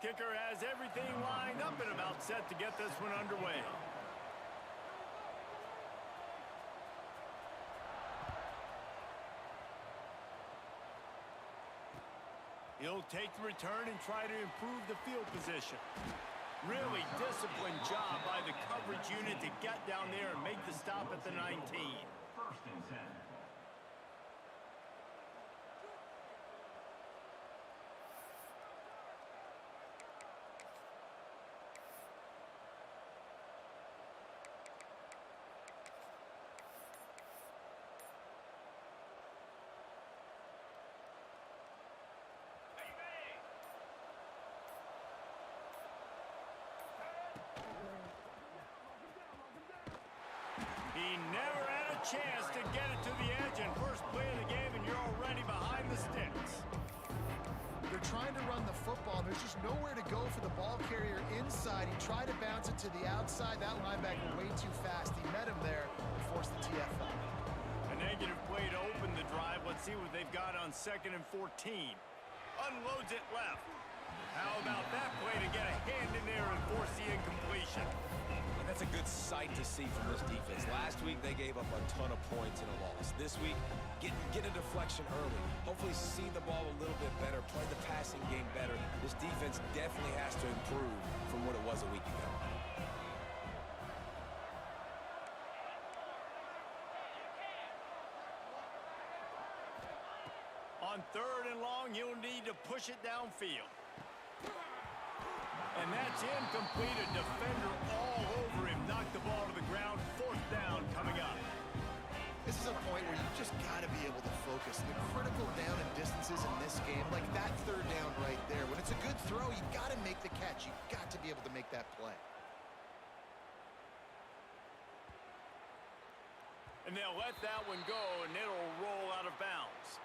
kicker has everything lined up and about set to get this one underway. He'll take the return and try to improve the field position. Really disciplined job by the coverage unit to get down there and make the stop at the 19. First and 10. He never had a chance to get it to the edge in first play of the game, and you're already behind the sticks. They're trying to run the football. There's just nowhere to go for the ball carrier inside. He tried to bounce it to the outside. That linebacker way too fast. He met him there and forced the TFL. A negative play to open the drive. Let's see what they've got on 2nd and 14. Unloads it left. How about that play to get a hand in there and force the incompletion? And that's a good sight to see from this defense. Last week, they gave up a ton of points in a loss. This week, get a deflection early. Hopefully see the ball a little bit better, play the passing game better. This defense definitely has to improve from what it was a week ago. On 3rd and long, you'll need to push it downfield. And that's incomplete. A defender all over him. Knocked the ball to the ground. 4th down coming up. This is a point where you just got to be able to focus. The critical down and distances in this game, like that 3rd down right there. When it's a good throw, you got to make the catch. You got to be able to make that play. And they'll let that one go, and it'll roll out of bounds.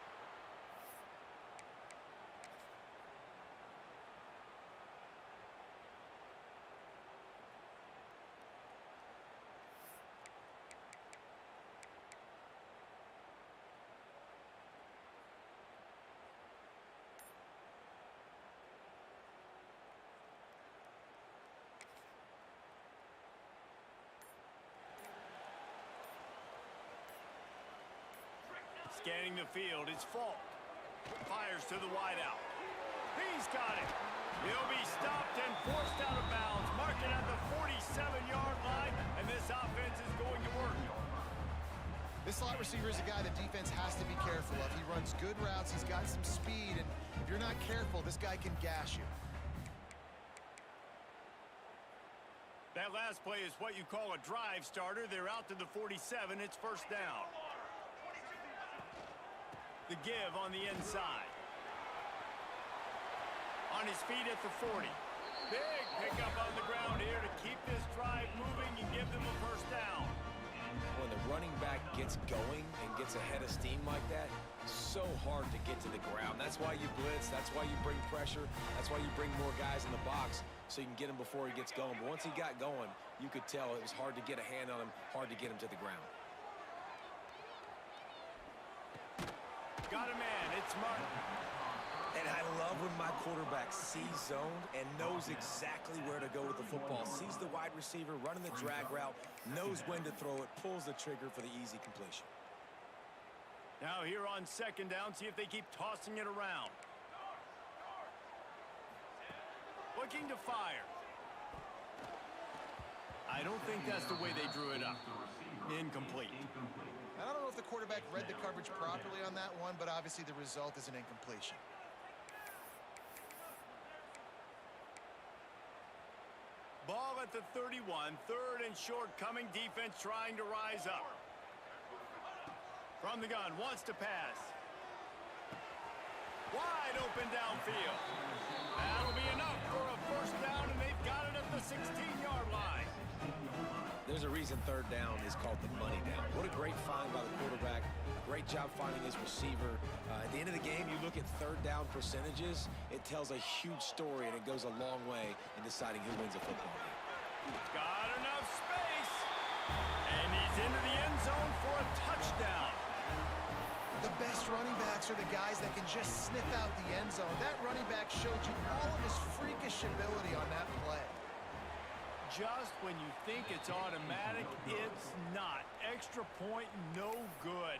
Scanning the field, it's Falk. Fires to the wideout. He's got it. He'll be stopped and forced out of bounds. Marking at the 47-yard line, and this offense is going to work. This slot receiver is a guy the defense has to be careful of. He runs good routes. He's got some speed, and if you're not careful, this guy can gash you. That last play is what you call a drive starter. They're out to the 47. It's 1st down. The give on the inside. On his feet at the 40. Big pickup on the ground here to keep this drive moving and give them a 1st down. When the running back gets going and gets ahead of steam like that, so hard to get to the ground. That's why you blitz. That's why you bring pressure. That's why you bring more guys in the box so you can get him before he gets going. But once he got going, you could tell it was hard to get a hand on him, hard to get him to the ground. Got a man, it's Martin. And I love when my quarterback sees zone and knows exactly where to go with the football. Sees the wide receiver running the drag route, knows when to throw it, pulls the trigger for the easy completion. Now here on 2nd down, see if they keep tossing it around. Looking to fire. I don't think that's the way they drew it up. Incomplete. I don't know if the quarterback read the coverage properly on that one, but obviously the result is an incompletion. Ball at the 31, 3rd and short coming. Defense trying to rise up. From the gun, wants to pass. Wide open downfield. That'll be enough for a 1st down, and they've got it at the 16-yard line. There's a reason 3rd down is called the money down. What a great find by the quarterback. Great job finding his receiver. At the end of the game, you look at 3rd down percentages, it tells a huge story, and it goes a long way in deciding who wins a football game. Got enough space. And he's into the end zone for a touchdown. The best running backs are the guys that can just sniff out the end zone. That running back showed you all of his freakish ability on that play. Just when you think it's automatic, it's not. Extra point, no good.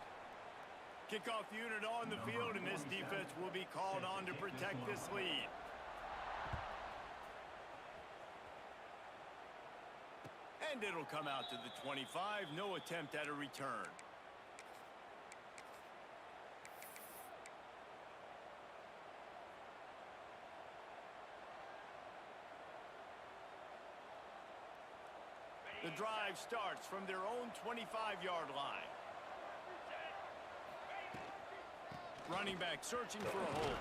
Kickoff unit on the field, and this defense will be called on to protect this lead. And it'll come out to the 25. No attempt at a return. The drive starts from their own 25-yard line. Running back searching for a hole.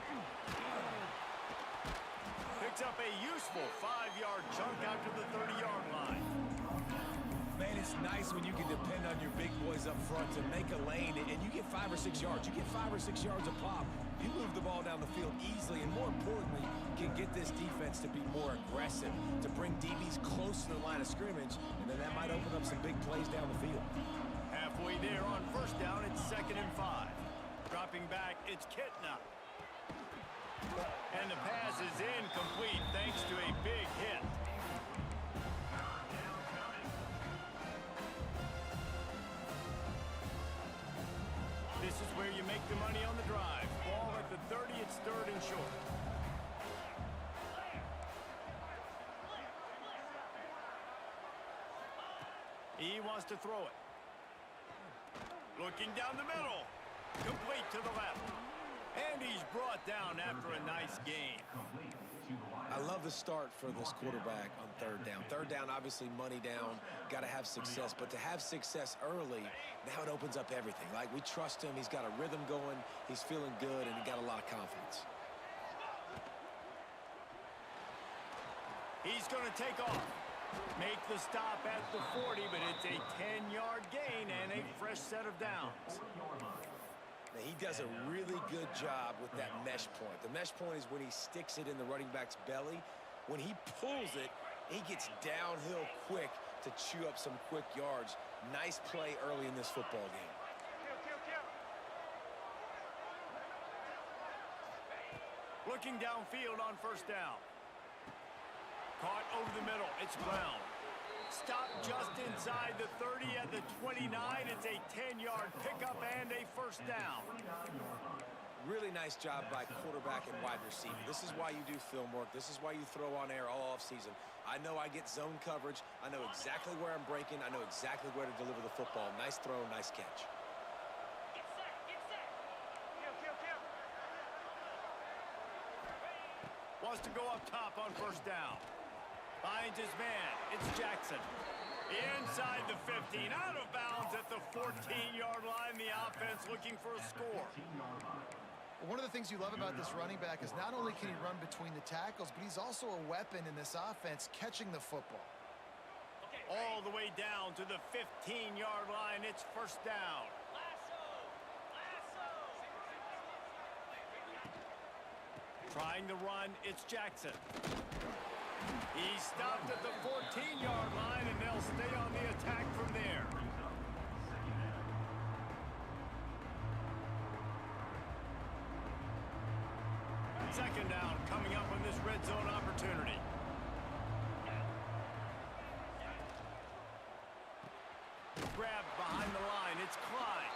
Picks up a useful 5-yard chunk out to the 30-yard line. Man, it's nice when you can depend on your big boys up front to make a lane, and you get 5 or 6 yards. You get 5 or 6 yards a pop. You move the ball down the field easily, and more importantly, can get this defense to be more aggressive, to bring DBs close to the line of scrimmage, and then that might open up some big plays down the field. Halfway there on first down, it's 2nd and 5. Dropping back, it's Kitna. And the pass is incomplete thanks to a big hit. This is where you make the money on the drive. Ball at the 30, it's 3rd and short. He wants to throw it. Looking down the middle. Complete to the left. And he's brought down after a nice gain. I love the start for this quarterback on 3rd down. 3rd down, obviously money down, got to have success. But to have success early, now it opens up everything. Like, we trust him. He's got a rhythm going. He's feeling good, and he got a lot of confidence. He's going to take off. Make the stop at the 40, but it's a 10-yard gain and a fresh set of downs. Now, he does a really good job with that mesh point. The mesh point is when he sticks it in the running back's belly. When he pulls it, he gets downhill quick to chew up some quick yards. Nice play early in this football game. Looking downfield on first down. Caught over the middle. It's Brown. Stop just inside the 30 at the 29. It's a 10-yard pickup and a first down. Really nice job by quarterback and wide receiver. This is why you do film work. This is why you throw on air all offseason. I know I get zone coverage. I know exactly where I'm breaking. I know exactly where to deliver the football. Nice throw, nice catch. Wants to go up top on first down. Finds his man. It's Jackson. Inside the 15. Out of bounds at the 14-yard line. The offense looking for a score. One of the things you love about this running back is not only can he run between the tackles, but he's also a weapon in this offense catching the football. All the way down to the 15-yard line. It's first down. Trying to run, it's Jackson. He's stopped at the 14-yard line, and they'll stay on the attack from there. Second down coming up on this red zone opportunity. Grabbed behind the line, it's Klein.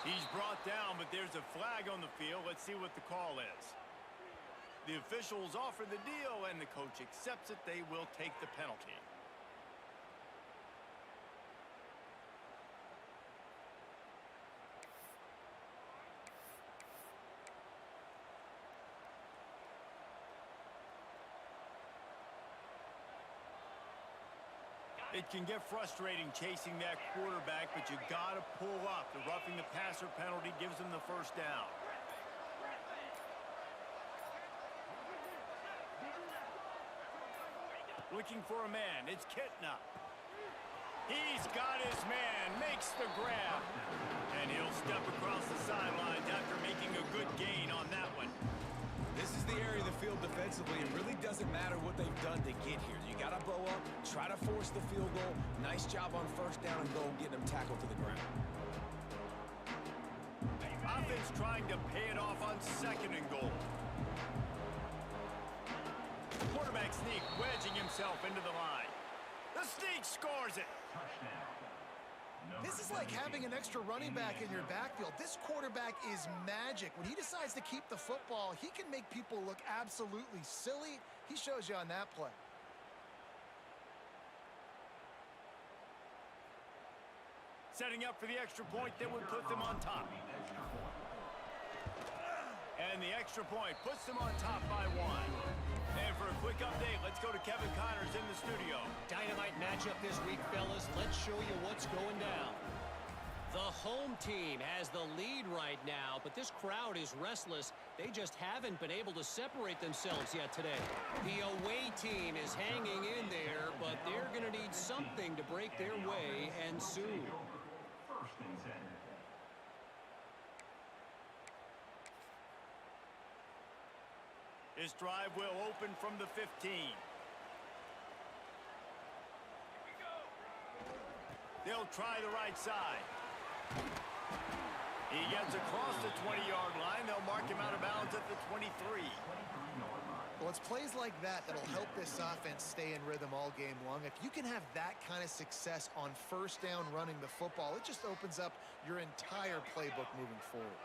He's brought down, but there's a flag on the field. Let's see what the call is. The officials offer the deal, and the coach accepts it. They will take the penalty. It can get frustrating chasing that quarterback, but you got to pull up. The roughing the passer penalty gives him the first down. Looking for a man. It's Kitna. He's got his man. Makes the grab. And he'll step across the sidelines after making a good gain on that one. This is the area of the field defensively. It really doesn't matter what they've done to get here. You got to bow up, try to force the field goal. Nice job on first down and goal, getting them tackled to the ground. defense trying to pay it off on 2nd and goal. Quarterback sneak wedging himself into the line. The sneak scores it. This is like having an extra running back in your backfield. This quarterback is magic. When he decides to keep the football, he can make people look absolutely silly. He shows you on that play. Setting up for the extra point that would put them on top. And the extra point puts them on top by 1. And for a quick update, let's go to Kevin Connors in the studio. Dynamite matchup this week, fellas. Let's show you what's going down. The home team has the lead right now, but this crowd is restless. They just haven't been able to separate themselves yet today. The away team is hanging in there, but they're going to need something to break their way, and soon. This drive will open from the 15. They'll try the right side. He gets across the 20-yard line. They'll mark him out of bounds at the 23. Well, it's plays like that that'll help this offense stay in rhythm all game long. If you can have that kind of success on 1st down running the football, it just opens up your entire playbook moving forward.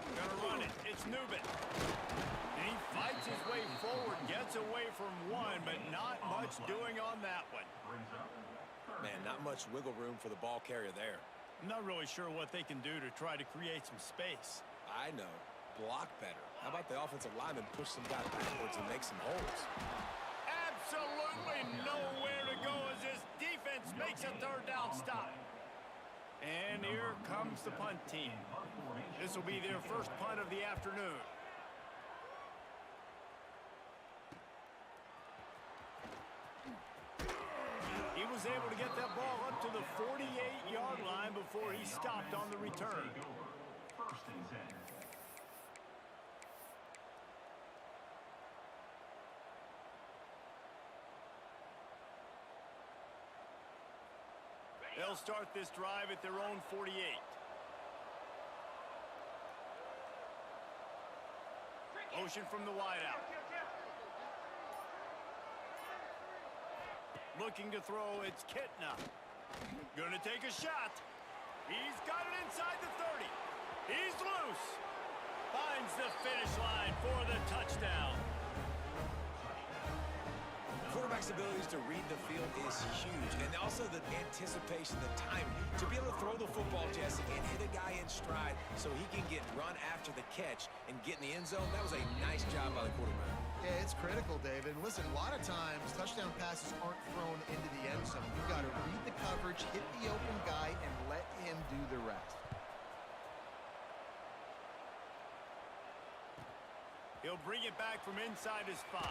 Gonna run it. It's Newman. And he fights his way forward, gets away from 1, but not much doing on that one. Man, not much wiggle room for the ball carrier there. I'm not really sure what they can do to try to create some space. I know. Block better. How about the offensive lineman push some guys backwards and make some holes? Absolutely nowhere to go as this defense makes a 3rd down stop. And here comes the punt team. This will be their first punt of the afternoon. He was able to get that ball up to the 48-yard line before he stopped on the return. They'll start this drive at their own 48. Motion from the wideout. Looking to throw, it's Kitna. Gonna take a shot. He's got it inside the 30. He's loose. Finds the finish line for the touchdown. Quarterback's abilities to read the field is huge, and also the anticipation, the timing. To be able to throw the football, Jesse, and hit a guy in stride so he can get run after the catch and get in the end zone, that was a nice job by the quarterback. Yeah, it's critical, David. Listen, a lot of times, touchdown passes aren't thrown into the end zone. You've got to read the coverage, hit the open guy, and let him do the rest. He'll bring it back from inside his 5.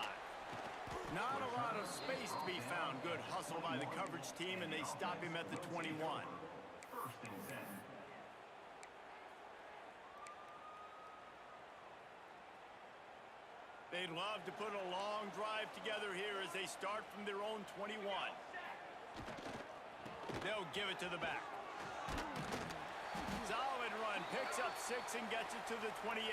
Not a lot of space to be found. Good hustle by the coverage team, and they stop him at the 21. They'd love to put a long drive together here as they start from their own 21. They'll give it to the back. Solid run, picks up 6 and gets it to the 28.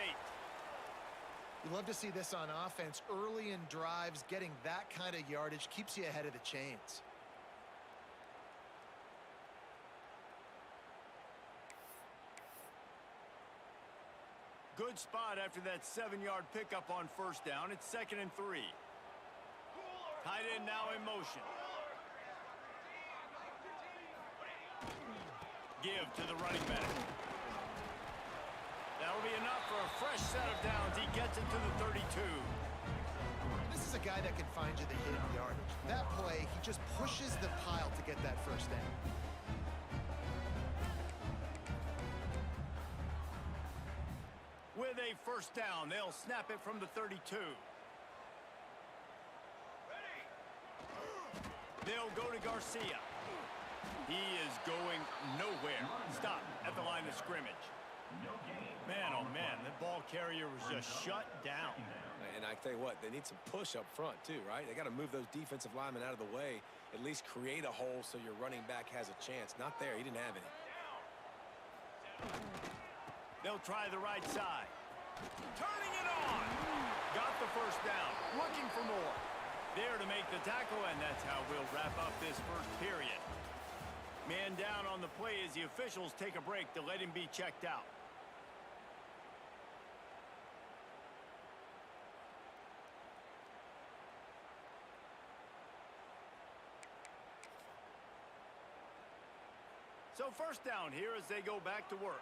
You love to see this on offense. Early in drives, getting that kind of yardage keeps you ahead of the chains. Good spot after that 7-yard pickup on 1st down. It's 2nd and 3. Tight end now in motion. Give to the running back. That'll be enough for a fresh set of downs. He gets it to the 32. This is a guy that can find you the hidden yardage. That play, he just pushes the pile to get that 1st down. With a 1st down, they'll snap it from the 32. They'll go to Garcia. He is going nowhere. Stop at the line of scrimmage. Man, oh man, the ball carrier was just shut down. And I tell you what, they need some push up front too, right? They got to move those defensive linemen out of the way, at least create a hole so your running back has a chance. Not there, he didn't have any. They'll try the right side. Turning it on. Got the first down. Looking for more. There to make the tackle, and that's how we'll wrap up this first period. Man down on the play as the officials take a break to let him be checked out. So first down here as they go back to work.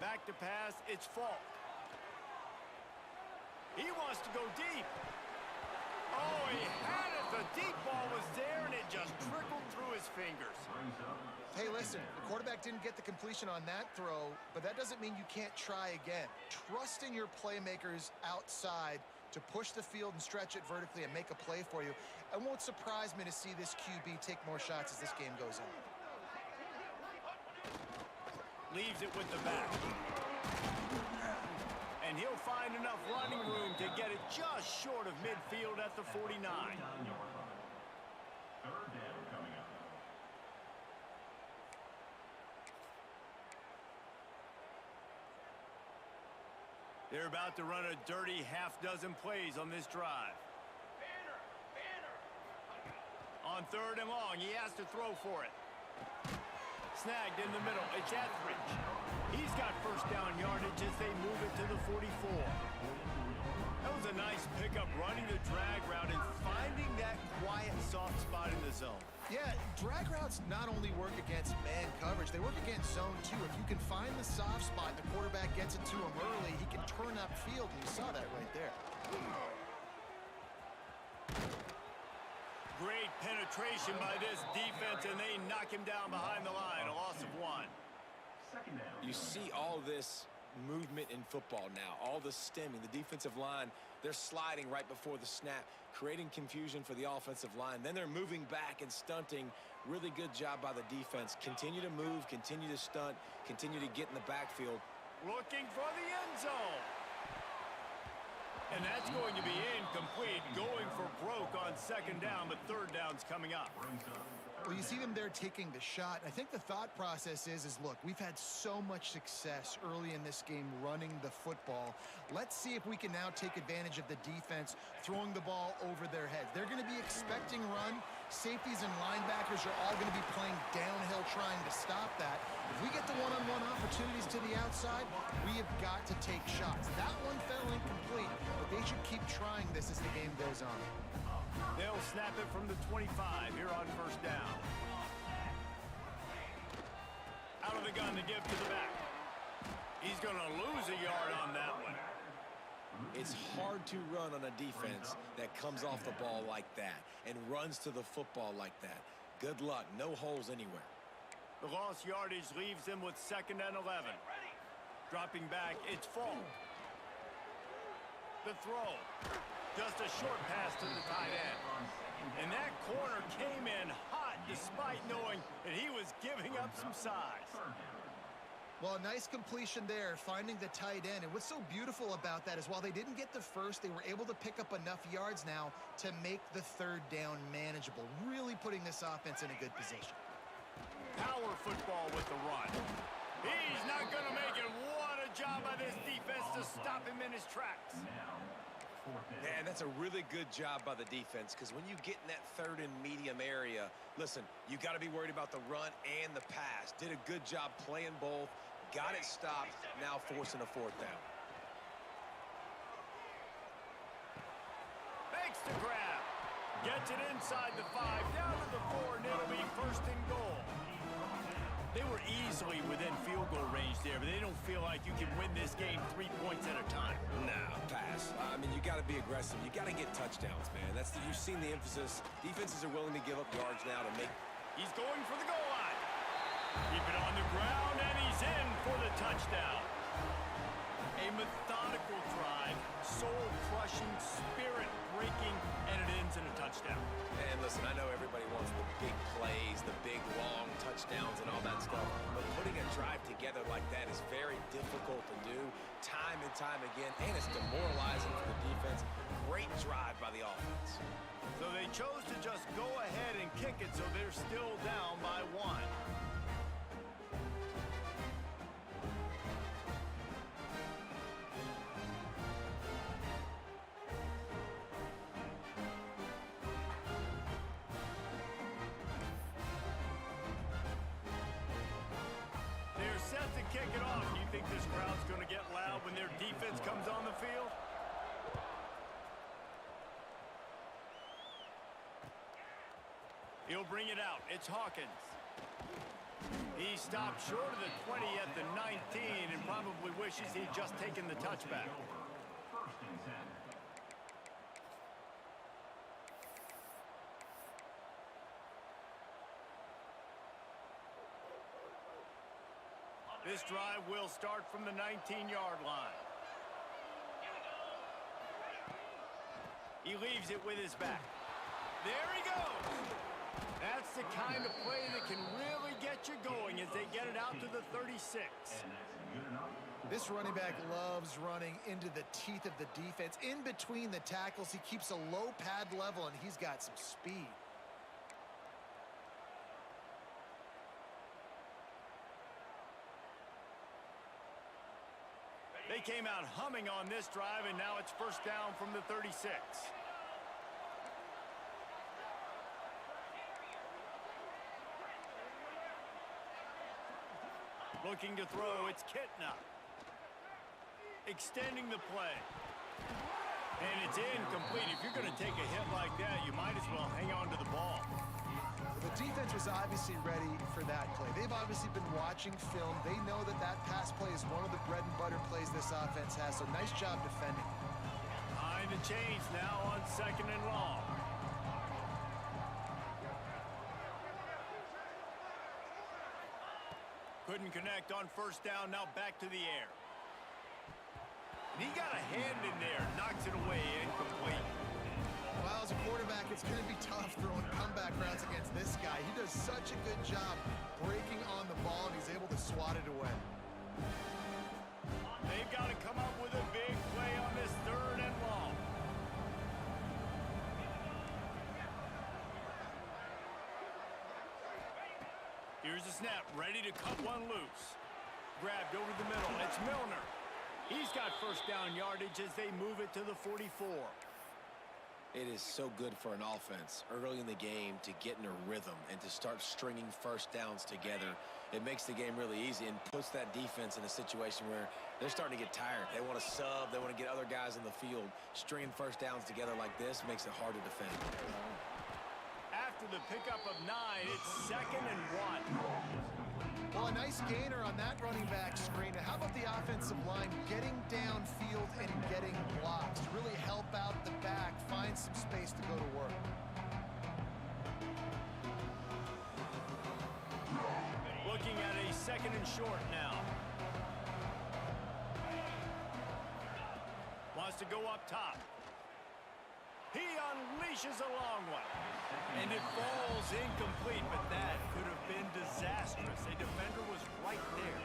Back to pass, it's Falk. He wants to go deep. Oh, he had it. The deep ball was there, and it just trickled through his fingers. Hey, listen, the quarterback didn't get the completion on that throw, but that doesn't mean you can't try again. Trust in your playmakers outside to push the field and stretch it vertically and make a play for you. It won't surprise me to see this QB take more shots as this game goes on. Leaves it with the back. And he'll find enough running room to get it just short of midfield at the 49. They're about to run a dirty half-dozen plays on this drive. On third and long, he has to throw for it. Snagged in the middle. It's Etheridge. He's got first down yardage as they move it to the 44. That was a nice pickup, running the drag route and finding that quiet, soft spot in the zone. Yeah, drag routes not only work against man coverage, they work against zone too. If you can find the soft spot and the quarterback gets it to him early, he can turn upfield, and you saw that right there. Great penetration by this defense, and they knock him down behind the line. A loss of 1. You see all this movement in football now, all the stemming, the defensive line, they're sliding right before the snap, creating confusion for the offensive line. Then they're moving back and stunting. Really good job by the defense. Continue to move, continue to stunt, continue to get in the backfield. Looking for the end zone. And that's going to be incomplete. Going for broke on second down, but third down's coming up. Well, you see them there taking the shot. I think the thought process is look, we've had so much success early in this game running the football. Let's see if we can now take advantage of the defense throwing the ball over their heads. They're going to be expecting run. Safeties and linebackers are all going to be playing downhill trying to stop that. If we get the one-on-one opportunities to the outside, we have got to take shots. That one fell incomplete, but they should keep trying this as the game goes on. They'll snap it from the 25 here on first down. Out of the gun to give to the back. He's going to lose a yard on that one. It's hard to run on a defense that comes off the ball like that and runs to the football like that. Good luck. No holes anywhere. The lost yardage leaves them with 2nd and 11. Dropping back, it's Falk. The throw. Just a short pass to the tight end. And that corner came in hot despite knowing that he was giving up some size. Well, a nice completion there, finding the tight end. And what's so beautiful about that is while they didn't get the first, they were able to pick up enough yards now to make the third down manageable. Really putting this offense in a good position. Power football with the run. He's not going to make it. What a job by this defense to stop him in his tracks. Man, that's a really good job by the defense because when you get in that third and medium area, listen, you got to be worried about the run and the pass. Did a good job playing both, got it stopped, now forcing a fourth down. Makes the grab. Gets it inside the 5, down to the 4, and it'll be 1st and goal. They were easily within field goal range there, but they don't feel like you can win this game 3 points at a time. Nah, pass. I mean, you got to be aggressive. You got to get touchdowns, man. You've seen the emphasis. Defenses are willing to give up yards now to make. He's going for the goal line. Keep it on the ground, and he's in for the touchdown. A methodical drive, soul-crushing, spirit-breaking, and it ends in a touchdown. And listen, I know everybody wants the big plays, the big, long touchdowns and all that stuff, but putting a drive together like that is very difficult to do time and time again, and it's demoralizing for the defense. Great drive by the offense. So they chose to just go ahead and kick it, so they're still down by 1. set to kick it off. Do you think this crowd's going to get loud when their defense comes on the field? He'll bring it out. It's Hawkins. He stopped short of the 20 at the 19 and probably wishes he'd just taken the touchback. This drive will start from the 19-yard line. He leaves it with his back. There he goes. That's the kind of play that can really get you going as they get it out to the 36. This running back loves running into the teeth of the defense. In between the tackles, he keeps a low pad level, and he's got some speed. They came out humming on this drive, and now it's first down from the 36. Looking to throw, it's Kitna. Extending the play. And it's incomplete. If you're going to take a hit like that, you might as well hang on to the ball. The defense was obviously ready for that play. They've obviously been watching film. They know that that pass play is one of the bread and butter plays this offense has, so nice job defending. Behind the chains now on 2nd and long. Couldn't connect on first down, now back to the air. And he got a hand in there, knocks it away, incomplete. Well, as a quarterback, it's going to be tough throwing comeback routes against this guy. He does such a good job breaking on the ball, and he's able to swat it away. They've got to come up with a big play on this 3rd and long. Here's the snap, ready to cut one loose. Grabbed over the middle, it's Milner. He's got first down yardage as they move it to the 44. It is so good for an offense early in the game to get in a rhythm and to start stringing first downs together. It makes the game really easy and puts that defense in a situation where they're starting to get tired. They want to sub. They want to get other guys in the field. Stringing first downs together like this makes it hard to defend. After the pickup of 9, it's 2nd and 1. Well, a nice gainer on that running back screen. How about the offensive line getting downfield and getting blocks to really help out the back, find some space to go to work? Looking at a 2nd and short now. Wants to go up top. He unleashes a long one. And it falls incomplete, but that could have been disastrous. A defender was right there.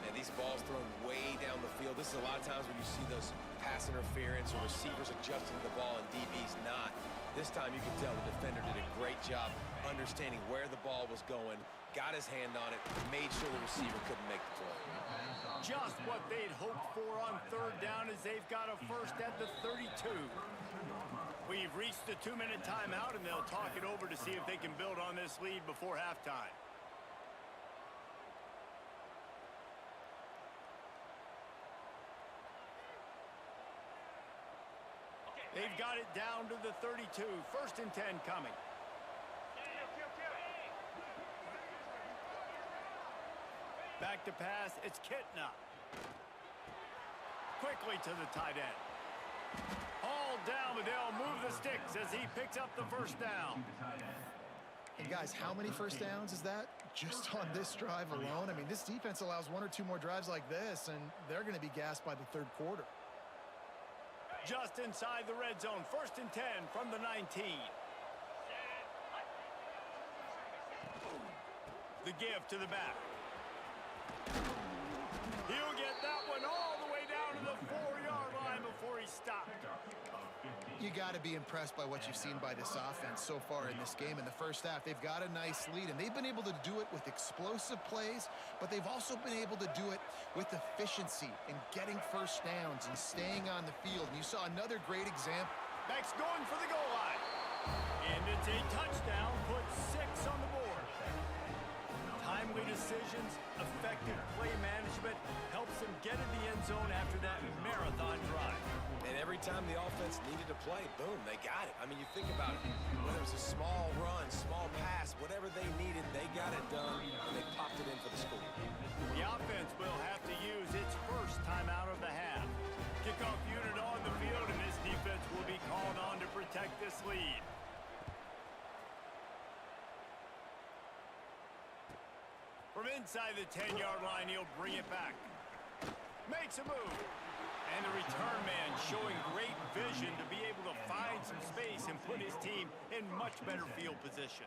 And these balls thrown way down the field. This is a lot of times when you see those pass interference or receivers adjusting the ball and DBs not. This time you can tell the defender did a great job understanding where the ball was going, got his hand on it, made sure the receiver couldn't make the play. Just what they'd hoped for on 3rd down as they've got a first at the 32. We've reached the 2-minute timeout, and they'll talk it over to see if they can build on this lead before halftime. They've got it down to the 32. 1st and 10 coming. Back to pass, it's Kitna. Quickly to the tight end. All down, but they'll move the sticks as he picks up the first down. And guys, how many first downs is that just on this drive alone? I mean, this defense allows 1 or 2 more drives like this, and they're going to be gassed by the 3rd quarter. Just inside the red zone. 1st and 10 from the 19. The give to the back. He'll get that one all the way down to the 4-yard line before he stopped. You got to be impressed by what you've seen by this offense so far in this game. In the first half, they've got a nice lead, and they've been able to do it with explosive plays, but they've also been able to do it with efficiency and getting first downs and staying on the field. And you saw another great example. Beck's going for the goal line. And it's a touchdown, put 6 on the board. Timely decisions, effective play management helps them get in the end zone after that marathon drive. And every time the offense needed to play, boom, they got it. I mean, you think about it. Whether it was a small run, small pass, whatever they needed, they got it done, and they popped it in for the score. The offense will have to use its first timeout of the half. Kickoff unit on the field, and this defense will be called on to protect this lead. From inside the 10-yard line, he'll bring it back. Makes a move. And the return man showing great vision to be able to find some space and put his team in much better field position.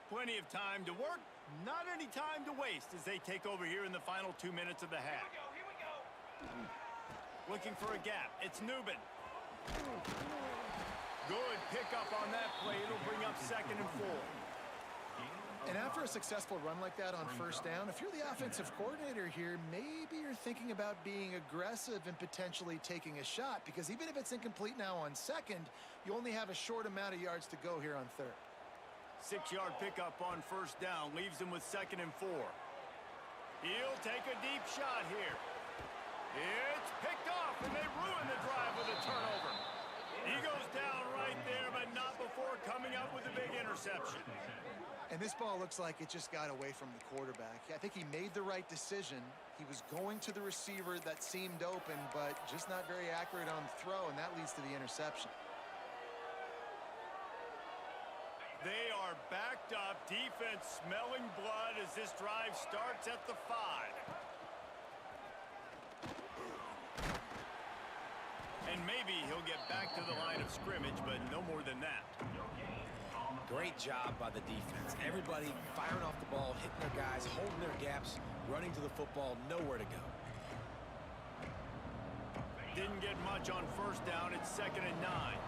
Plenty of time to work, not any time to waste as they take over here in the final 2 minutes of the half. Here we go. Looking for a gap. It's Newman. Good pickup on that play. It'll bring up 2nd and 4. And after a successful run like that on first down, if you're the offensive coordinator here, maybe you're thinking about being aggressive and potentially taking a shot, because even if it's incomplete now on second, you only have a short amount of yards to go here on third. 6-yard pickup on first down leaves him with 2nd and 4. He'll take a deep shot here. It's picked off, and they ruin the drive with a turnover. He goes down right there, but not before coming up with a big interception. And this ball looks like it just got away from the quarterback. I think he made the right decision. He was going to the receiver that seemed open, but just not very accurate on the throw, and that leads to the interception. They are backed up, defense smelling blood as this drive starts at the 5. And maybe he'll get back to the line of scrimmage, but no more than that. Great job by the defense. Everybody firing off the ball, hitting their guys, holding their gaps, running to the football, nowhere to go. Didn't get much on first down. It's 2nd and 9.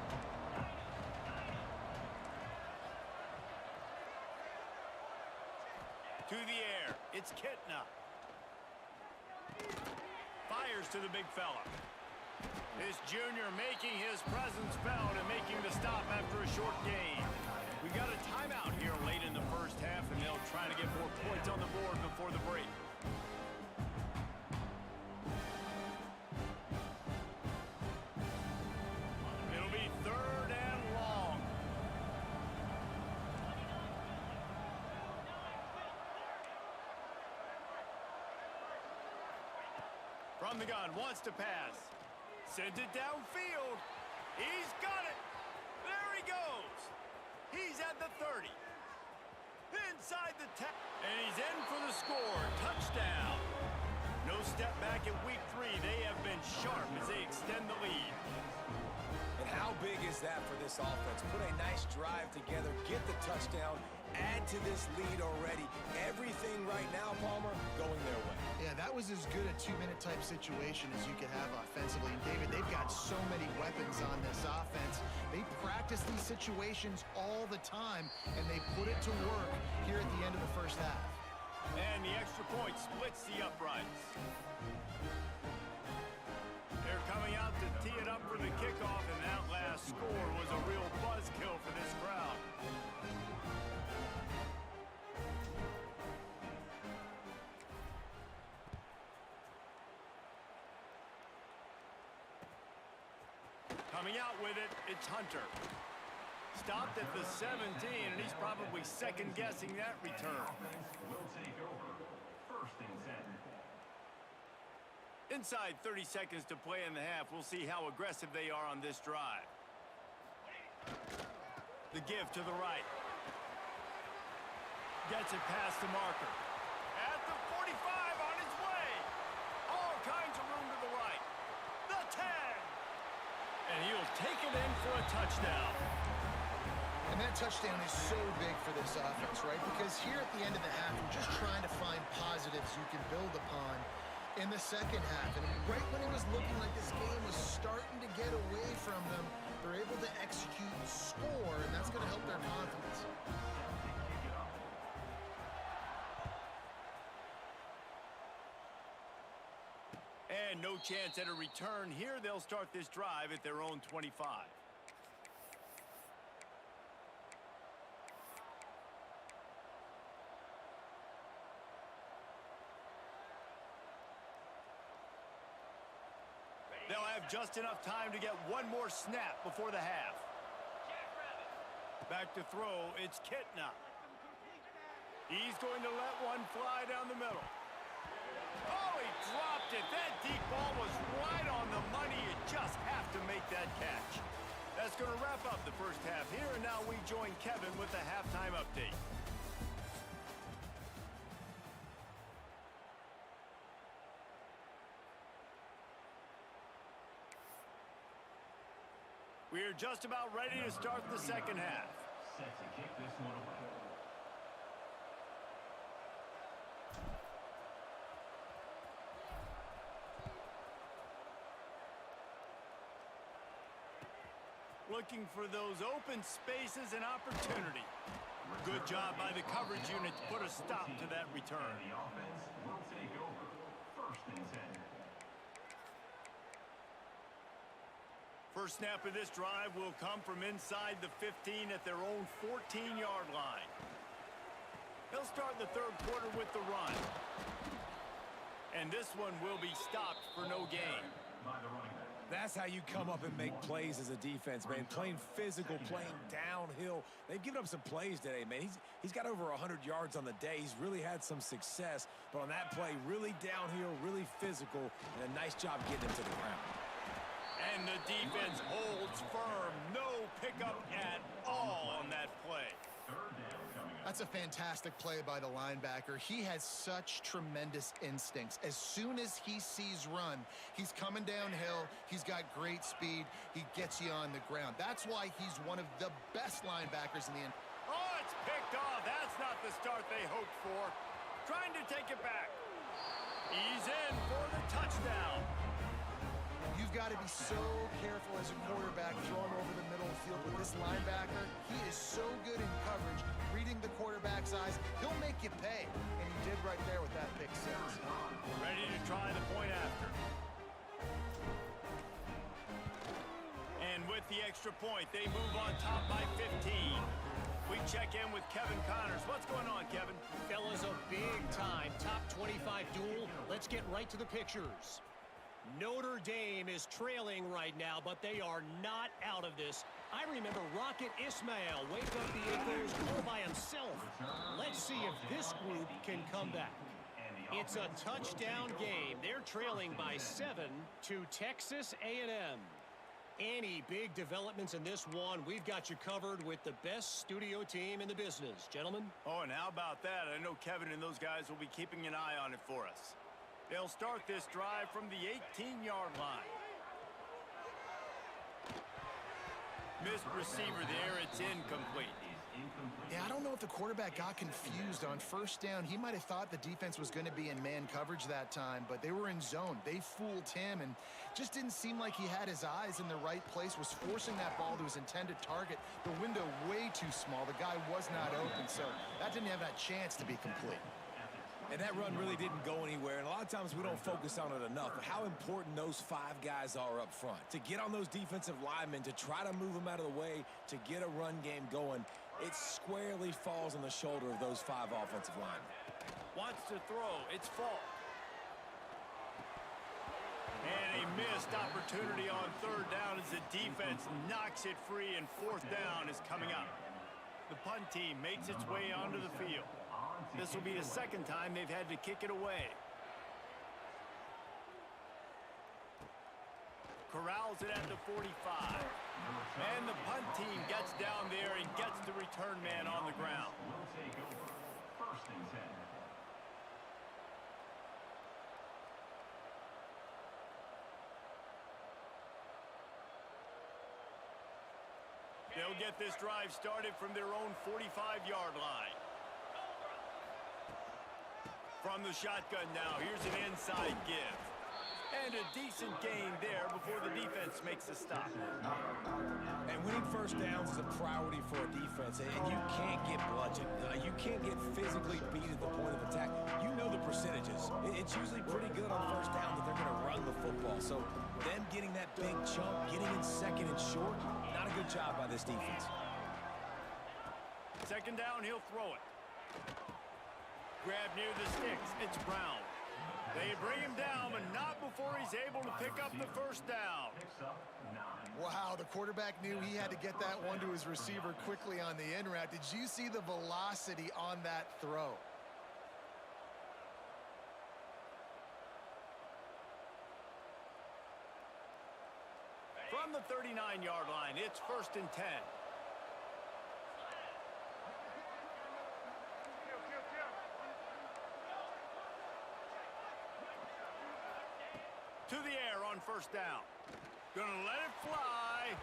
To the air. It's Kitna. Fires to the big fella. This junior making his presence felt and making the stop after a short gain. We got a timeout here late in the first half, and they'll try to get more points on the board before the break. It'll be 3rd and long. From the gun, wants to pass. Sends it downfield. He's got it. There he goes. He's at the 30. Inside the 10. And he's in for the score. Touchdown. No step back in week 3. They have been sharp as they extend the lead. And how big is that for this offense? Put a nice drive together, get the touchdown, add to this lead already. Everything right now, Palmer, going their way. Yeah, that was as good a 2-minute type situation as you could have offensively. And David, they've got so many weapons on this offense. They practice these situations all the time, and they put it to work here at the end of the first half. And the extra point splits the uprights. They're coming out to tee it up for the kickoff, and that last score was a real buzzkill for this crowd. Coming out with it, it's Hunter. Stopped at the 17, and he's probably second-guessing that return. Will take over. 1st and 10. Inside 30 seconds to play in the half. We'll see how aggressive they are on this drive. The give to the right. Gets it past the marker. At the 45 on his way. All kinds of room to the right. The 10. And he'll take it in for a touchdown. And that touchdown is so big for this offense, right? Because here at the end of the half, you're just trying to find positives you can build upon in the second half. And right when it was looking like this game was starting to get away from them, they're able to execute and score, and that's going to help their confidence. And no chance at a return here. They'll start this drive at their own 25. They'll have just enough time to get one more snap before the half. Back to throw, it's Kitna. He's going to let one fly down the middle. Oh, he dropped it. That deep ball was right on the money. You just have to make that catch. That's going to wrap up the first half here, and now we join Kevin with the halftime update. We're just about ready to start the second half. Set to kick this one away. Looking for those open spaces and opportunity. Good job by the coverage unit to put a stop to that return. And the offense will take over. First and 10. First snap of this drive will come from inside the 15 at their own 14-yard line. They'll start the third quarter with the run. And this one will be stopped for no gain. By the running back. That's how you come up and make plays as a defense, man. Playing physical, playing downhill. They've given up some plays today, man. He's got over 100 yards on the day. He's really had some success. But on that play, really downhill, really physical, and a nice job getting him to the ground. And the defense holds firm. No pickup at all on that play. Third down coming up. That's a fantastic play by the linebacker. He has such tremendous instincts. As soon as he sees run, he's coming downhill. He's got great speed. He gets you on the ground. That's why he's one of the best linebackers in the NFL. Oh, it's picked off. That's not the start they hoped for. Trying to take it back. He's in for the touchdown. You've got to be so careful as a quarterback throwing over the middle of the field with this linebacker. He is so good in coverage, reading the quarterback's eyes. He'll make you pay, and he did right there with that pick six. Ready to try the point after. And with the extra point, they move on top by 15. We check in with Kevin Connors. What's going on, Kevin? Fellas, a big-time top 25 duel. Let's get right to the pictures. Notre Dame is trailing right now, but they are not out of this. I remember Rocket Ismail wake up the Eagles all by himself. Let's see if this group can come back. It's a touchdown game. They're trailing by 7 to Texas A&M. Any big developments in this one, we've got you covered with the best studio team in the business. Gentlemen? Oh, and how about that? I know Kevin and those guys will be keeping an eye on it for us. They'll start this drive from the 18-yard line. Missed receiver there. It's incomplete. Yeah, I don't know if the quarterback got confused on first down. He might have thought the defense was going to be in man coverage that time, but they were in zone. They fooled him and just didn't seem like he had his eyes in the right place, was forcing that ball to his intended target. The window way too small. The guy was not open, so that didn't have that chance to be complete. And that run really didn't go anywhere, and a lot of times we don't focus on it enough, but how important those 5 guys are up front. To get on those defensive linemen, to try to move them out of the way, to get a run game going, it squarely falls on the shoulder of those 5 offensive linemen. Wants to throw. It's Falk. And a missed opportunity on third down as the defense knocks it free, and fourth down is coming up. The punt team makes its way onto the field. This will be the second time they've had to kick it away. Corrals it at the 45. And the punt team gets down there and gets the return man on the ground. Will take over. First and 10. They'll get this drive started from their own 45-yard line. From the shotgun now, here's an inside give. And a decent gain there before the defense makes a stop. And winning first downs is a priority for a defense, and you can't get bludgeoned. You can't get physically beat at the point of attack. You know the percentages. It's usually pretty good on first down that they're going to run the football. So them getting that big chunk, getting in second and short, not a good job by this defense. Second down, he'll throw it. Grab near the sticks. It's Brown. They bring him down, but not before he's able to pick up the first down. Picks up 9. Wow, the quarterback knew he had to get that one to his receiver quickly on the in route. Did you see the velocity on that throw? From the 39-yard line, it's 1st and 10. To the air on 1st down. Gonna let it fly.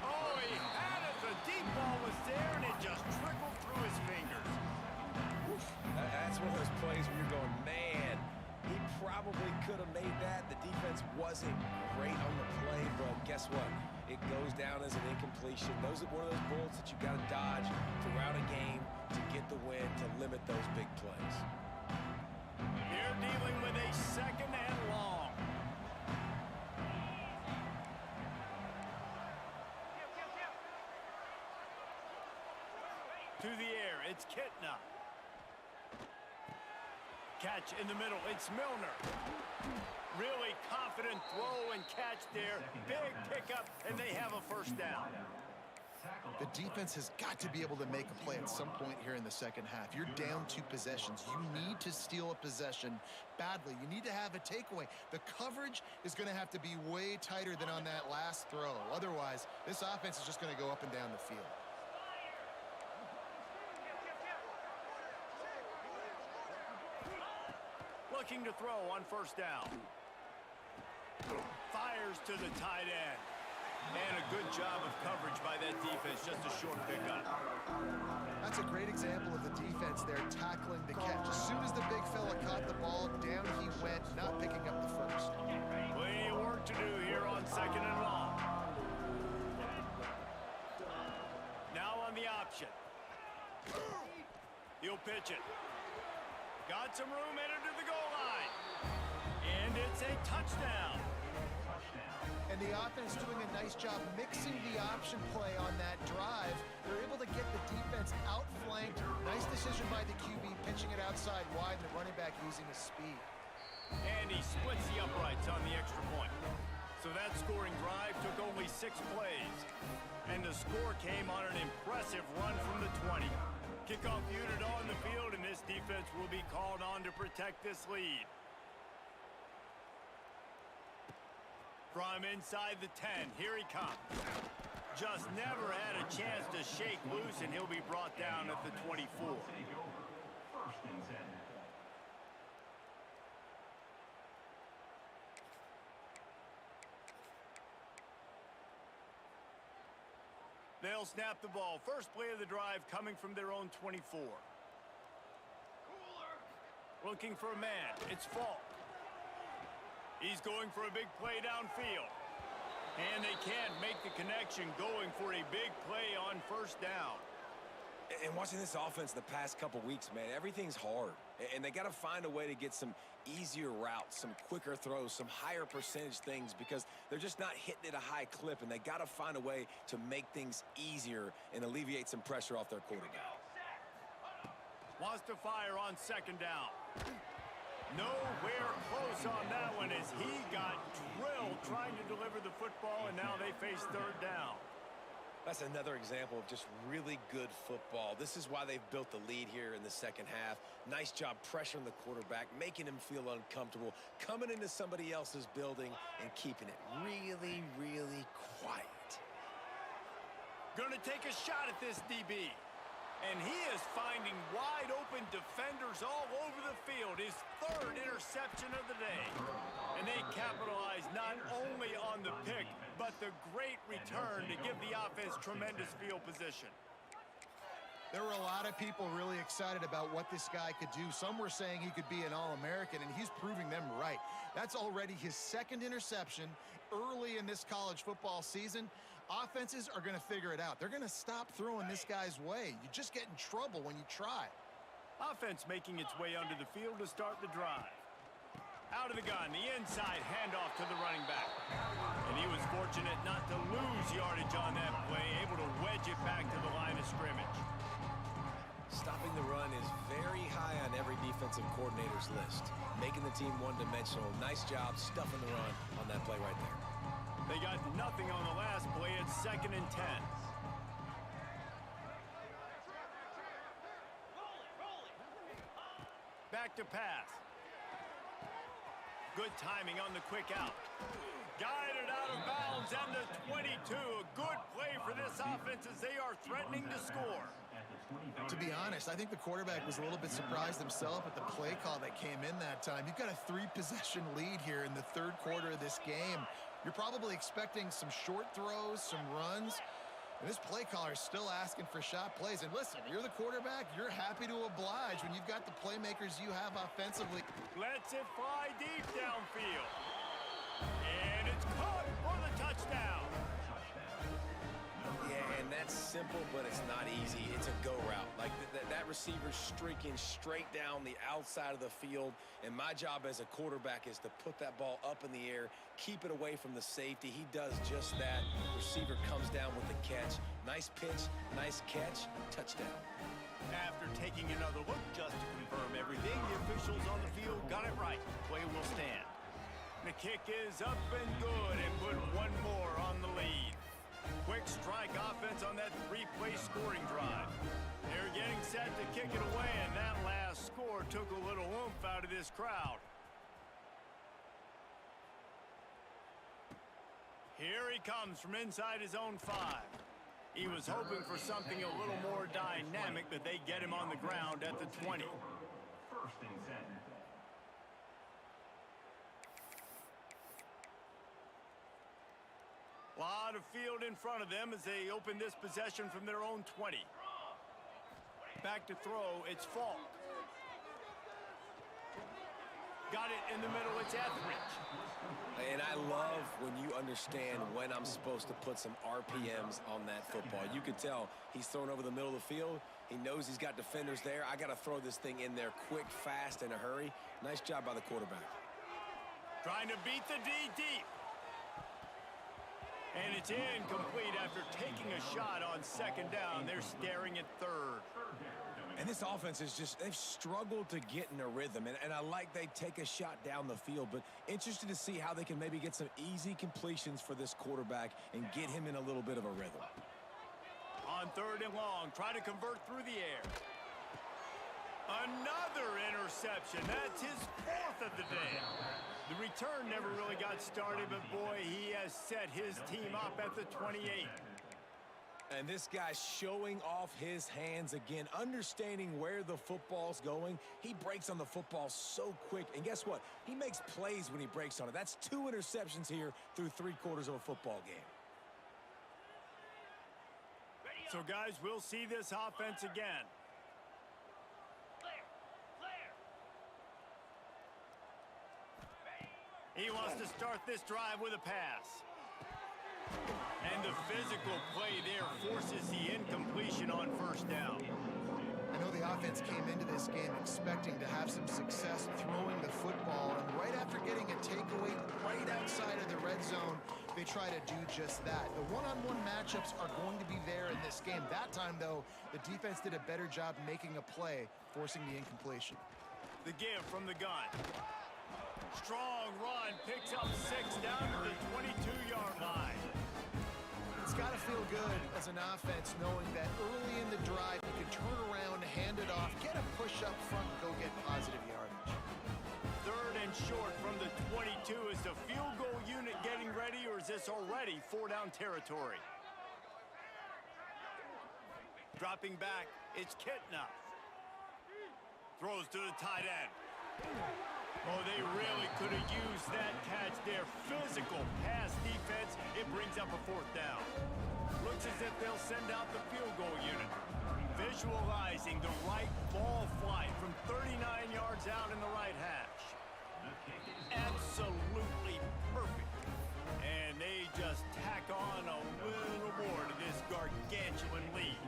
Oh, he had it. The deep ball was there, and it just trickled through his fingers. That's one of those plays where you're going, man, he probably could have made that. The defense wasn't great on the play, but guess what? It goes down as an incompletion. Those are one of those bullets that you got to dodge throughout a game to get the win, to limit those big plays. They're dealing with a 2nd and long. To the air, it's Kitna. Catch in the middle, it's Milner. Really confident throw and catch there. Big pickup, and they have a 1st down. The defense has got to be able to make a play at some point here in the second half. You're down 2 possessions. You need to steal a possession badly. You need to have a takeaway. The coverage is going to have to be way tighter than on that last throw. Otherwise, this offense is just going to go up and down the field. Looking to throw on 1st down. Fires to the tight end. And a good job of coverage by that defense. Just a short pickup. That's a great example of the defense there tackling the catch. As soon as the big fella caught the ball, down he went, not picking up the first. Plenty of work to do here on 2nd and long. Now on the option. He'll pitch it. Got some room headed to the goal line. And it's a touchdown. And the offense doing a nice job mixing the option play on that drive. They're able to get the defense outflanked. Nice decision by the QB, pitching it outside wide, and the running back using his speed. And he splits the uprights on the extra point. So that scoring drive took only 6 plays. And the score came on an impressive run from the 20. Kickoff unit on the field, and this defense will be called on to protect this lead. From inside the 10, here he comes. Just never had a chance to shake loose, and he'll be brought down at the 24. Take over. 1st and 10. They'll snap the ball. First play of the drive coming from their own 24. Looking for a man. It's Falk. He's going for a big play downfield. And they can't make the connection, going for a big play on 1st down. And watching this offense the past couple weeks, man, everything's hard. And they got to find a way to get some easier routes, some quicker throws, some higher percentage things, because they're just not hitting at a high clip, and they got to find a way to make things easier and alleviate some pressure off their quarterback. Wants to fire on 2nd down. Nowhere close on that one as he got drilled trying to deliver the football, and now they face 3rd down. That's another example of just really good football. This is why they've built the lead here in the second half. Nice job pressuring the quarterback, making him feel uncomfortable, coming into somebody else's building and keeping it really, really quiet. Gonna take a shot at this DB. And he is finding wide open defenders all over the field. His 3rd interception of the day. And they capitalize not only on the pick, but the great return to give the offense tremendous field position. There were a lot of people really excited about what this guy could do. Some were saying he could be an All-American, and he's proving them right. That's already his 2nd interception early in this college football season. Offenses are going to figure it out. They're going to stop throwing this guy's way. You just get in trouble when you try. Offense making its way onto the field to start the drive. Out of the gun, the inside handoff to the running back. And he was fortunate not to lose yardage on that play, able to wedge it back to the line of scrimmage. Stopping the run is very high on every defensive coordinator's list. Making the team one-dimensional. Nice job stuffing the run on that play right there. They got nothing on the last play. It's 2nd and 10. Back to pass. Good timing on the quick out. Guided out of bounds and the 22. A good play for this offense as they are threatening to score. To be honest, I think the quarterback was a little bit surprised himself at the play call that came in that time. You've got a 3-possession lead here in the 3rd quarter of this game. You're probably expecting some short throws, some runs. And this play caller is still asking for shot plays. And listen, you're the quarterback. You're happy to oblige when you've got the playmakers you have offensively. Lets it fly deep downfield. And it's caught for the touchdown. Yeah, and that's simple, but it's not easy. It's a go route. Like that receiver's streaking straight down the outside of the field. And my job as a quarterback is to put that ball up in the air, keep it away from the safety. He does just that. Receiver comes down with the catch. Nice pitch, nice catch, touchdown. After taking another look just to confirm everything, the officials on the field got it right. Play will stand. The kick is up and good and put one more on the lead. Quick strike offense on that 3-play scoring drive. They're getting set to kick it away, and that last score took a little oomph out of this crowd. Here he comes from inside his own 5. He was hoping for something a little more dynamic, but they get him on the ground at the 20. 1st and 10. Lot of field in front of them as they open this possession from their own 20. Back to throw, it's Falk. Got it in the middle, it's Etheridge. And I love when you understand when I'm supposed to put some RPMs on that football. You can tell he's thrown over the middle of the field. He knows he's got defenders there. I got to throw this thing in there quick, fast, in a hurry. Nice job by the quarterback. Trying to beat the D deep. And it's incomplete after taking a shot on 2nd down. They're staring at 3rd. And this offense is just, they've struggled to get in a rhythm. And I like they take a shot down the field, but interested to see how they can maybe get some easy completions for this quarterback and get him in a little bit of a rhythm. On 3rd and long, try to convert through the air. Another interception. That's his 4th of the day. The return never really got started, but boy, he has set his team up at the 28. And this guy's showing off his hands again, understanding where the football's going. He breaks on the football so quick. And guess what? He makes plays when he breaks on it. That's 2 interceptions here through 3 quarters of a football game. So, guys, we'll see this offense again. He wants to start this drive with a pass. And the physical play there forces the incompletion on 1st down. I know the offense came into this game expecting to have some success throwing the football, and right after getting a takeaway right outside of the red zone, they try to do just that. The one-on-one matchups are going to be there in this game. That time, though, the defense did a better job making a play, forcing the incompletion. The give from the gun. Strong run, picks up 6 down to the 22-yard line. It's got to feel good as an offense knowing that early in the drive you can turn around, hand it off, get a push up front, and go get positive yardage. 3rd and short from the 22. Is the field goal unit getting ready, or is this already 4-down territory? Dropping back, it's Kitna. Throws to the tight end. Oh, they really could have used that catch there. Physical pass defense. It brings up a 4th down. Looks as if they'll send out the field goal unit. Visualizing the right ball flight from 39 yards out in the right hash. Absolutely perfect. And they just tack on a little more to this gargantuan lead.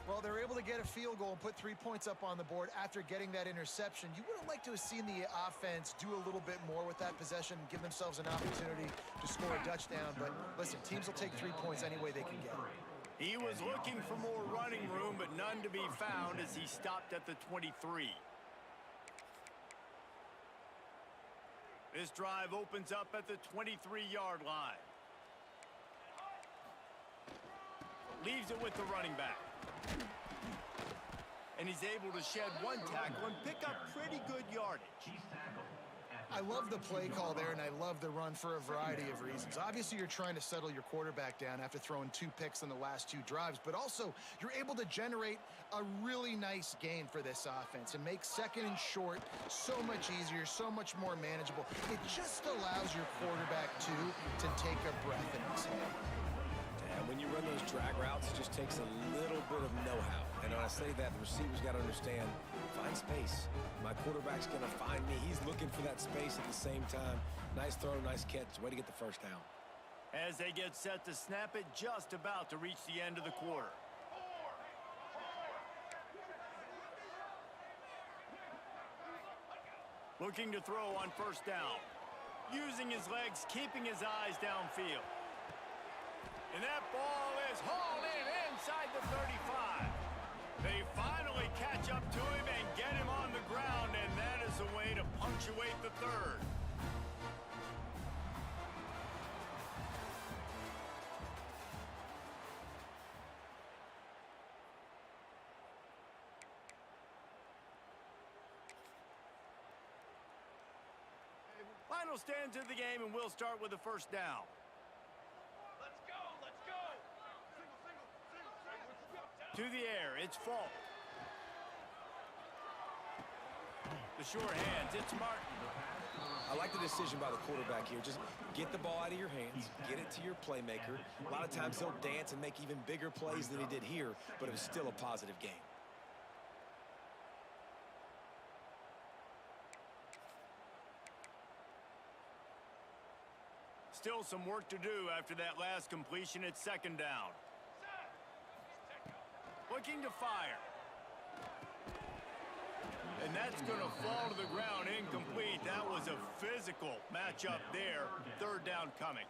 Well, they're able to get a field goal and put 3 points up on the board after getting that interception. You would have liked to have seen the offense do a little bit more with that possession and give themselves an opportunity to score a touchdown. But listen, teams will take 3 points any way they can get. He was looking for more running room, but none to be found as he stopped at the 23. This drive opens up at the 23-yard line. Leaves it with the running back. And he's able to shed one tackle and pick up pretty good yardage. I love the play call there, and I love the run for a variety of reasons. Obviously, you're trying to settle your quarterback down after throwing 2 picks in the last 2 drives, but also you're able to generate a really nice gain for this offense and make second and short so much easier, so much more manageable. It just allows your quarterback, too, to take a breath and exhale. And when you run those drag routes, it just takes a little bit of know-how. And when I say that, the receivers got to understand, find space. My quarterback's going to find me. He's looking for that space at the same time. Nice throw, nice catch. Way to get the first down. As they get set to snap it, just about to reach the end of the quarter. Looking to throw on first down. Using his legs, keeping his eyes downfield. And that ball is hauled in inside the 35. They finally catch up to him and get him on the ground, and that is a way to punctuate the third. Final stands of the game, and we'll start with the first down. To the air, it's Falk. The sure hands, it's Martin. I like the decision by the quarterback here. Just get the ball out of your hands, get it to your playmaker. A lot of times he'll dance and make even bigger plays than he did here, but it was still a positive game. Still some work to do after that last completion. It's second down. Looking to fire. And that's going to fall to the ground incomplete. That was a physical matchup there. Third down coming.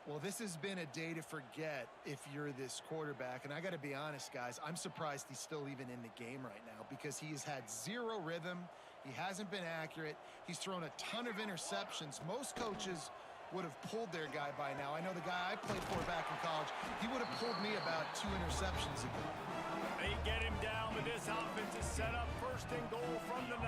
Well, this has been a day to forget if you're this quarterback. And I got to be honest, guys, I'm surprised he's still even in the game right now because he has had 0 rhythm. He hasn't been accurate. He's thrown a ton of interceptions. Most coaches would have pulled their guy by now. I know the guy I played for back in college, he would have pulled me about 2 interceptions ago. They get him down, but this offense is set up first and goal from the 9.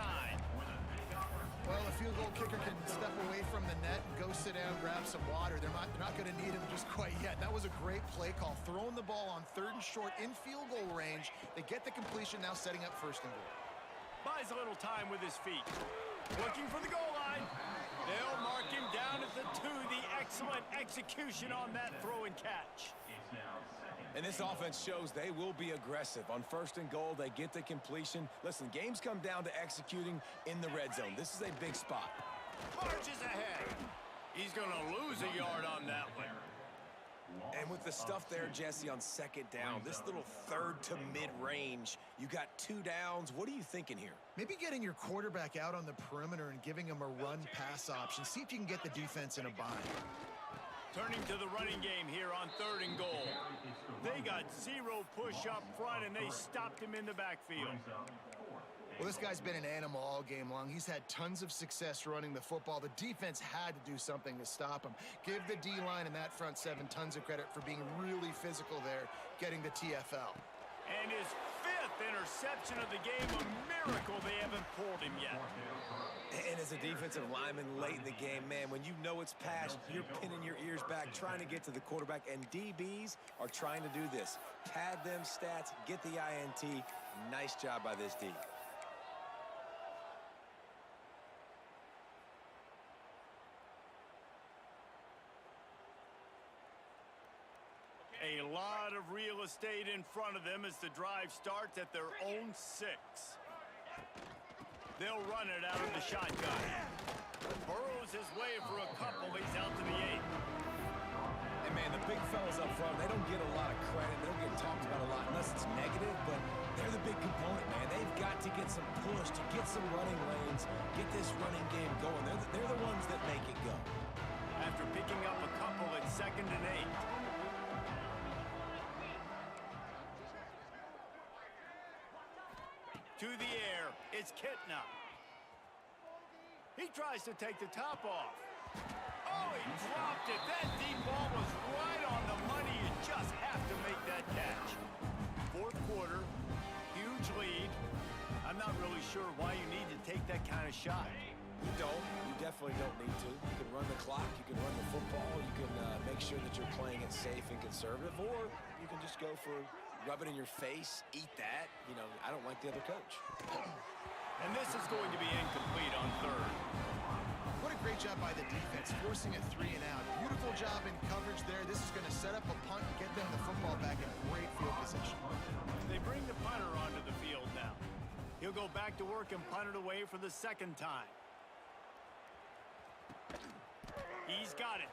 Well, a field goal kicker can step away from the net and go sit down, grab some water. They're not going to need him just quite yet. That was a great play call. Throwing the ball on 3rd and short in field goal range. They get the completion, now setting up first and goal. Buys a little time with his feet. Looking for the goal line. They'll mark him down at the 2. The excellent execution on that throw and catch. And this offense shows they will be aggressive. On 1st and goal, they get the completion. Listen, games come down to executing in the red zone. This is a big spot. Marches ahead. He's going to lose a yard on that one. And with the stuff there, Jesse, on 2nd down, this little 3rd to mid-range, you got 2 downs. What are you thinking here? Maybe getting your quarterback out on the perimeter and giving him a run-pass option. See if you can get the defense in a bind. Turning to the running game here on 3rd and goal. They got 0 push up front, and they stopped him in the backfield. Well, this guy's been an animal all game long. He's had tons of success running the football. The defense had to do something to stop him. Give the D-line and that front 7 tons of credit for being really physical there, getting the TFL. And his 5th interception of the game, a miracle they haven't pulled him yet. And as a defensive lineman late in the game, man, when you know it's passed, you're pinning your ears back, trying to get to the quarterback, and DBs are trying to do this. Pad them stats, get the INT. Nice job by this D. A lot of real estate in front of them as the drive starts at their own 6. They'll run it out of the shotgun. Burrows his way for a couple. He's out to the 8. And man, the big fellas up front, they don't get a lot of credit. They don't get talked about a lot unless it's negative, but they're the big component, man. They've got to get some push, to get some running lanes, get this running game going. They're the ones that make it go. After picking up a couple at 2nd and 8. To the air, it's Kitna. He tries to take the top off. Oh, he dropped it. That deep ball was right on the money. You just have to make that catch. Fourth quarter, huge lead. I'm not really sure why you need to take that kind of shot. You don't. You definitely don't need to. You can run the clock. You can run the football. You can make sure that you're playing it safe and conservative, or you can just go for rub it in your face, eat that. You know, I don't like the other coach. And this is going to be incomplete on third. What a great job by the defense, forcing a 3 and out. Beautiful job in coverage there. This is going to set up a punt and get them the football back in great field position. They bring the punter onto the field now. He'll go back to work and punt it away for the second time. He's got it.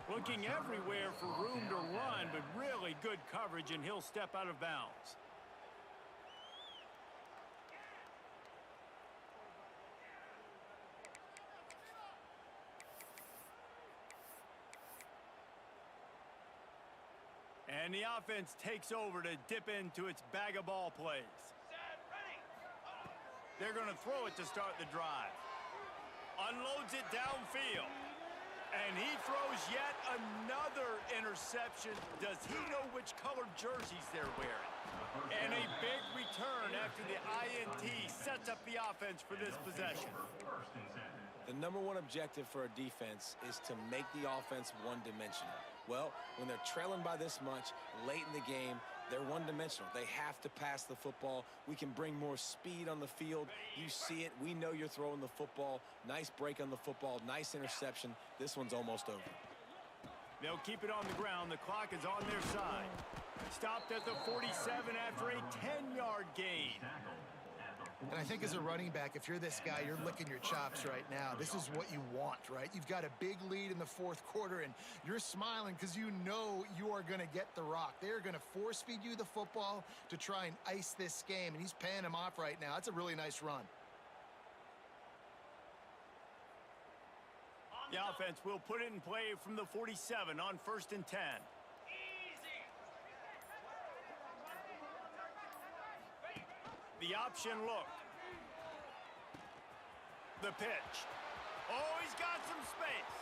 Looking everywhere for room to run, but really good coverage, and he'll step out of bounds. And the offense takes over to dip into its bag of ball plays. They're going to throw it to start the drive. Unloads it downfield. And he throws yet another interception. Does he know which colored jerseys they're wearing? And a big return after the INT sets up the offense for this possession. The number one objective for a defense is to make the offense one-dimensional. Well, when they're trailing by this much late in the game, they're one-dimensional. They have to pass the football. We can bring more speed on the field. You see it. We know you're throwing the football. Nice break on the football. Nice interception. This one's almost over. They'll keep it on the ground. The clock is on their side. Stopped at the 47 after a 10-yard gain. And I think as a running back, if you're this guy, you're licking your chops right now. This is what you want, right? You've got a big lead in the fourth quarter, and you're smiling because you know you are going to get the rock. They're going to force-feed you the football to try and ice this game, and he's paying him off right now. That's a really nice run. The offense will put it in play from the 47 on 1st and 10. The option look. The pitch. Oh, he's got some space.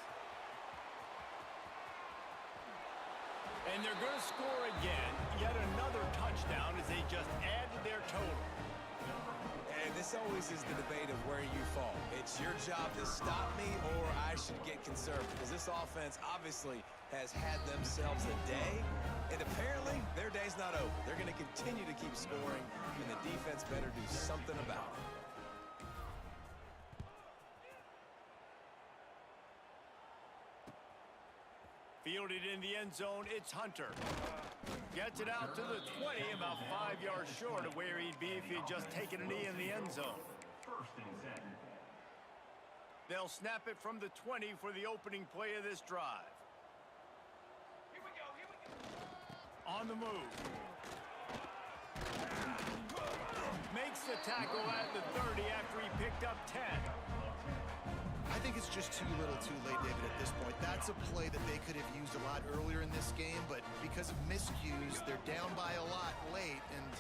And they're going to score again. Yet another touchdown as they just add to their total. And this always is the debate of where you fall. It's your job to stop me, or I should get conservative. Because this offense obviously has had themselves a day, and apparently their day's not over. They're going to continue to keep scoring, and the defense better do something about it. Fielded in the end zone, it's Hunter. Gets it out to the 20, about 5 yards short of where he'd be if he'd just taken a knee in the end zone. They'll snap it from the 20 for the opening play of this drive. On the move. Makes the tackle at the 30 after he picked up 10. I think it's just too little too late, David, at this point. That's a play that they could have used a lot earlier in this game, but because of miscues, they're down by a lot late, and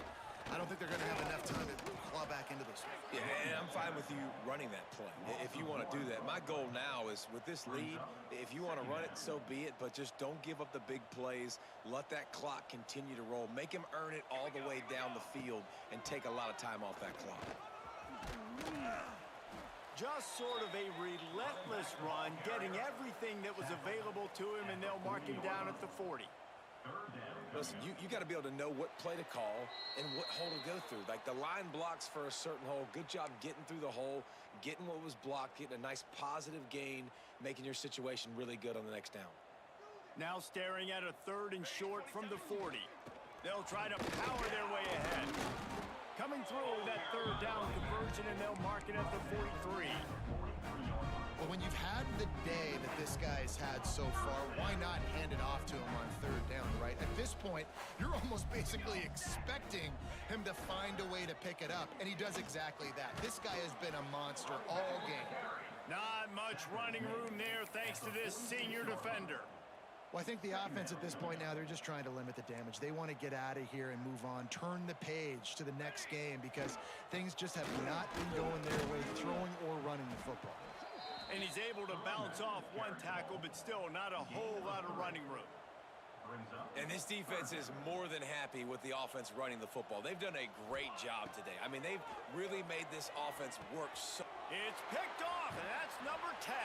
I don't think they're going to have enough time to claw back into this one. Yeah, and I'm fine with you running that play if you want to do that. My goal now is with this lead, if you want to run it, so be it, but just don't give up the big plays. Let that clock continue to roll. Make him earn it all the way down the field and take a lot of time off that clock. Just sort of a relentless run, getting everything that was available to him, and they'll mark him down at the 40. Listen, you got to be able to know what play to call and what hole to go through. Like the line blocks for a certain hole. Good job getting through the hole, getting what was blocked, getting a nice positive gain, making your situation really good on the next down. Now staring at a 3rd and short from the 40. They'll try to power their way ahead. Coming through that 3rd down conversion, and they'll mark it at the 43. Well, when you've had the day that this guy's had so far, why not hand it off to him on 3rd down, right? At this point, you're almost basically expecting him to find a way to pick it up, and he does exactly that. This guy has been a monster all game. Not much running room there thanks to this senior defender. Well, I think the offense at this point now, they're just trying to limit the damage. They want to get out of here and move on, turn the page to the next game because things just have not been going their way, throwing or running the football. And he's able to bounce off one tackle, but still not a whole lot of running room. And this defense is more than happy with the offense running the football. They've done a great job today. I mean, they've really made this offense work so... It's picked off, and that's number 10.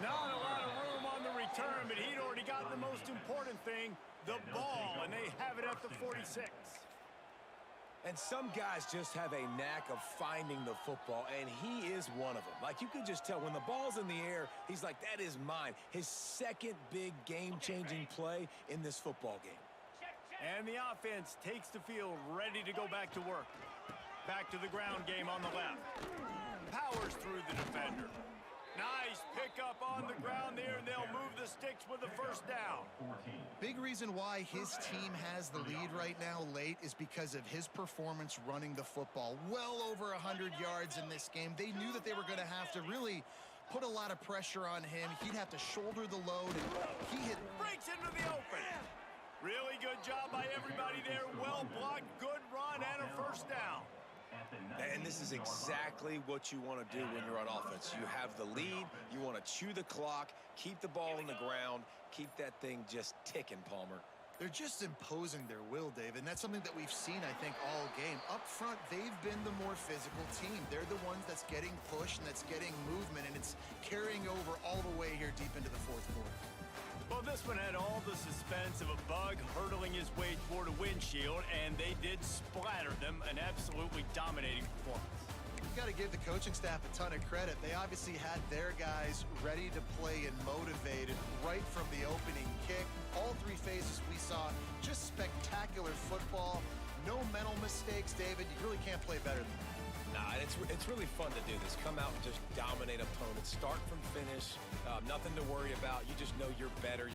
Not a lot of room on the return, but he'd already got the most important thing, the ball, and they have it at the 46. And some guys just have a knack of finding the football, and he is one of them. Like, you could just tell when the ball's in the air, he's like, that is mine. His second big game-changing play in this football game. And the offense takes the field ready to go back to work. Back to the ground game on the left. Powers through the defender. Nice pickup on the ground there, and they'll move the sticks with the first down. Big reason why his team has the lead right now late is because of his performance running the football. Well over 100 yards in this game. They knew that they were going to have to really put a lot of pressure on him. He'd have to shoulder the load. He hit... Breaks into the open. Really good job by everybody there. Well blocked, good run, and a first down. And this is exactly what you want to do when you're on offense. You have the lead, you want to chew the clock, keep the ball in the ground, keep that thing just ticking, Palmer. They're just imposing their will, Dave, and that's something that we've seen, I think, all game. Up front, they've been the more physical team. They're the ones that's getting pushed and that's getting movement, and it's carrying over all the way here deep into the fourth quarter. Well, this one had all the suspense of a bug hurtling his way toward a windshield, and they did splatter them, an absolutely dominating performance. You've got to give the coaching staff a ton of credit. They obviously had their guys ready to play and motivated right from the opening kick. All three phases we saw, just spectacular football. No mental mistakes, David. You really can't play better than that. Nah, and it's really fun to do this. Come out and just dominate opponents. Start from finish. Nothing to worry about. You just know you're better.